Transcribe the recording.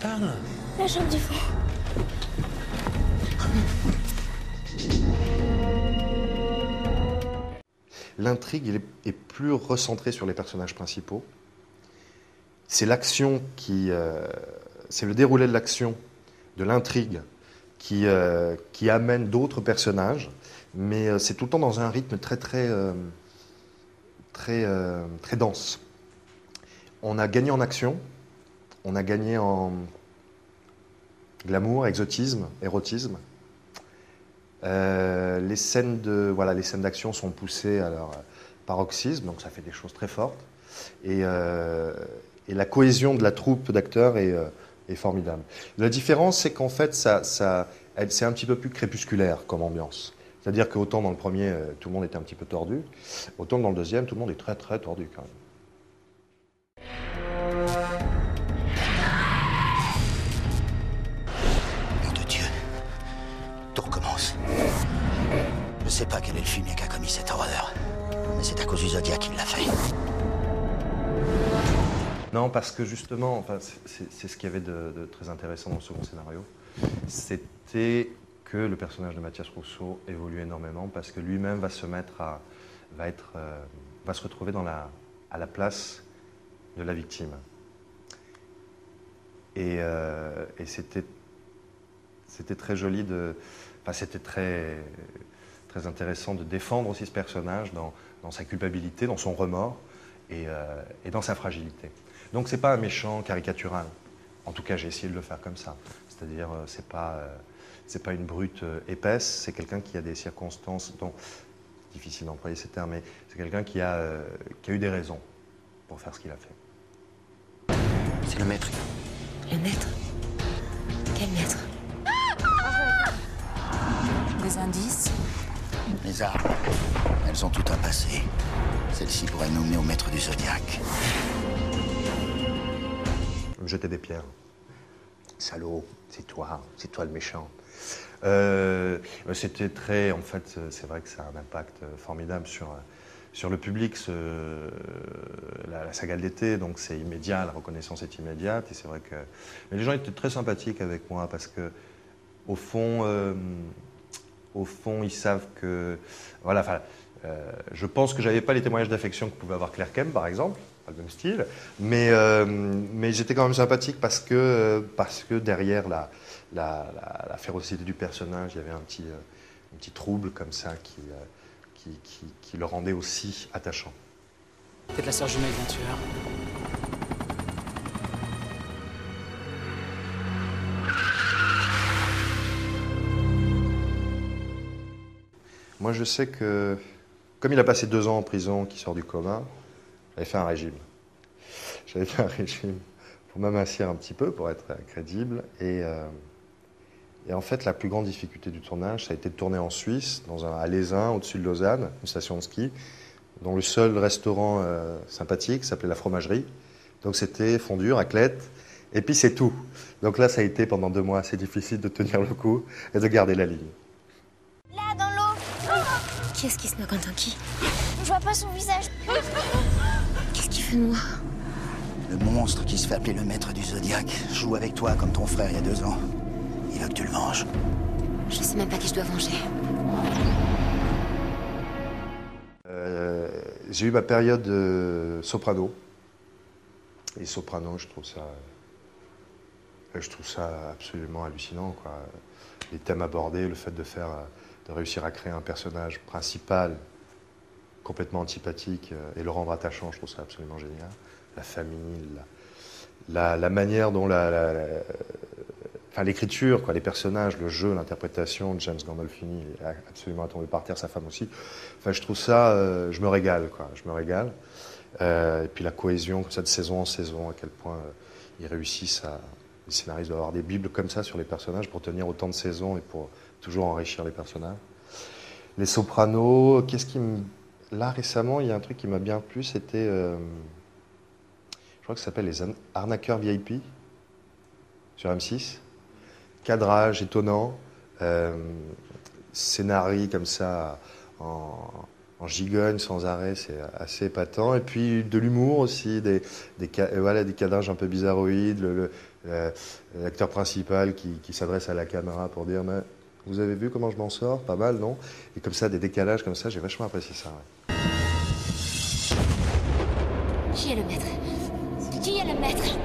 Parle. La chambre du fond. L'intrigue est plus recentrée sur les personnages principaux. C'est l'action c'est le déroulé de l'action, de l'intrigue qui amène d'autres personnages, mais c'est tout le temps dans un rythme très dense. On a gagné en action, on a gagné en glamour, exotisme, érotisme. Les scènes d'action sont poussées à leur paroxysme, donc ça fait des choses très fortes. Et la cohésion de la troupe d'acteurs est formidable. La différence, c'est qu'en fait, c'est un petit peu plus crépusculaire comme ambiance. C'est-à-dire qu'autant dans le premier, tout le monde était un petit peu tordu, autant dans le deuxième, tout le monde est très très tordu quand même. Nom de Dieu. Tout recommence. Je sais pas quel est le fumier qui a commis cette horreur, mais c'est à cause du Zodiac qu'il l'a fait. Non, parce que justement, enfin, c'est ce qu'il y avait de très intéressant dans le second scénario, c'était que le personnage de Mathias Rousseau évolue énormément parce que lui-même va se retrouver à la place de la victime. Et c'était très joli c'était très intéressant de défendre aussi ce personnage dans sa culpabilité, dans son remords et dans sa fragilité. Donc c'est pas un méchant caricatural. En tout cas, j'ai essayé de le faire comme ça. C'est-à-dire, c'est pas une brute épaisse, c'est quelqu'un qui a des circonstances dont c'est difficile d'employer ces termes, mais c'est quelqu'un qui a eu des raisons pour faire ce qu'il a fait. C'est le maître. Le maître? Quel maître? Des indices? Les armes, elles ont tout un passé. Celle-ci pourrait nous mener au maître du Zodiac. Me jeter des pierres. Salaud, c'est toi le méchant. C'était très, en fait, c'est vrai que ça a un impact formidable sur le public, la saga de l'été, donc c'est immédiat, la reconnaissance est immédiate, et c'est vrai que mais les gens étaient très sympathiques avec moi parce que au fond, ils savent que, voilà, enfin, je pense que j'avais pas les témoignages d'affection que pouvait avoir Claire Kem, par exemple, pas le même style, mais j'étais quand même sympathique parce que derrière la férocité du personnage, il y avait un petit trouble comme ça qui le rendait aussi attachant. Peut-être la sœur jumelle d'un tueur. Moi, je sais que, comme il a passé 2 ans en prison, qu'il sort du coma, j'avais fait un régime. J'avais fait un régime pour m'amincir un petit peu, pour être crédible. Et en fait, la plus grande difficulté du tournage, ça a été de tourner en Suisse, à Lézin, au-dessus de Lausanne, une station de ski, dont le seul restaurant sympathique s'appelait la Fromagerie. Donc c'était fondue, raclette, et puis c'est tout. Donc là, ça a été pendant 2 mois assez difficile de tenir le coup et de garder la ligne. Là, dans l'eau. Qui est-ce qui se moque en tant qui? Je vois pas son visage. Qu'est-ce qu'il fait de moi? Le monstre qui se fait appeler le maître du Zodiac joue avec toi comme ton frère il y a 2 ans. Il veut que tu le venges. Je sais même pas qui je dois venger. J'ai eu ma période soprano. Et soprano, je trouve ça absolument hallucinant, quoi. Les thèmes abordés, le fait de réussir à créer un personnage principal complètement antipathique et le rendre attachant, je trouve ça absolument génial. La famille, la manière dont enfin, l'écriture, quoi, les personnages, le jeu, l'interprétation de James Gandolfini est absolument à tomber par terre, sa femme aussi. Enfin, je trouve ça, je me régale, quoi. Je me régale. Et puis la cohésion, comme ça, de saison en saison, à quel point ils réussissent les scénaristes doivent avoir des bibles comme ça sur les personnages pour tenir autant de saisons et pour toujours enrichir les personnages. Les Sopranos, là récemment, il y a un truc qui m'a bien plu, c'était, je crois que ça s'appelle les Arnaqueurs VIP sur M6. Cadrage étonnant, scénario comme ça en gigogne sans arrêt, c'est assez épatant. Et puis de l'humour aussi, voilà, des cadrages un peu bizarroïdes, l'acteur principal qui s'adresse à la caméra pour dire mais, « Vous avez vu comment je m'en sors? Pas mal, non ?» Et comme ça, des décalages comme ça, j'ai vachement apprécié ça. Ouais. Qui est le maître? Qui est le maître?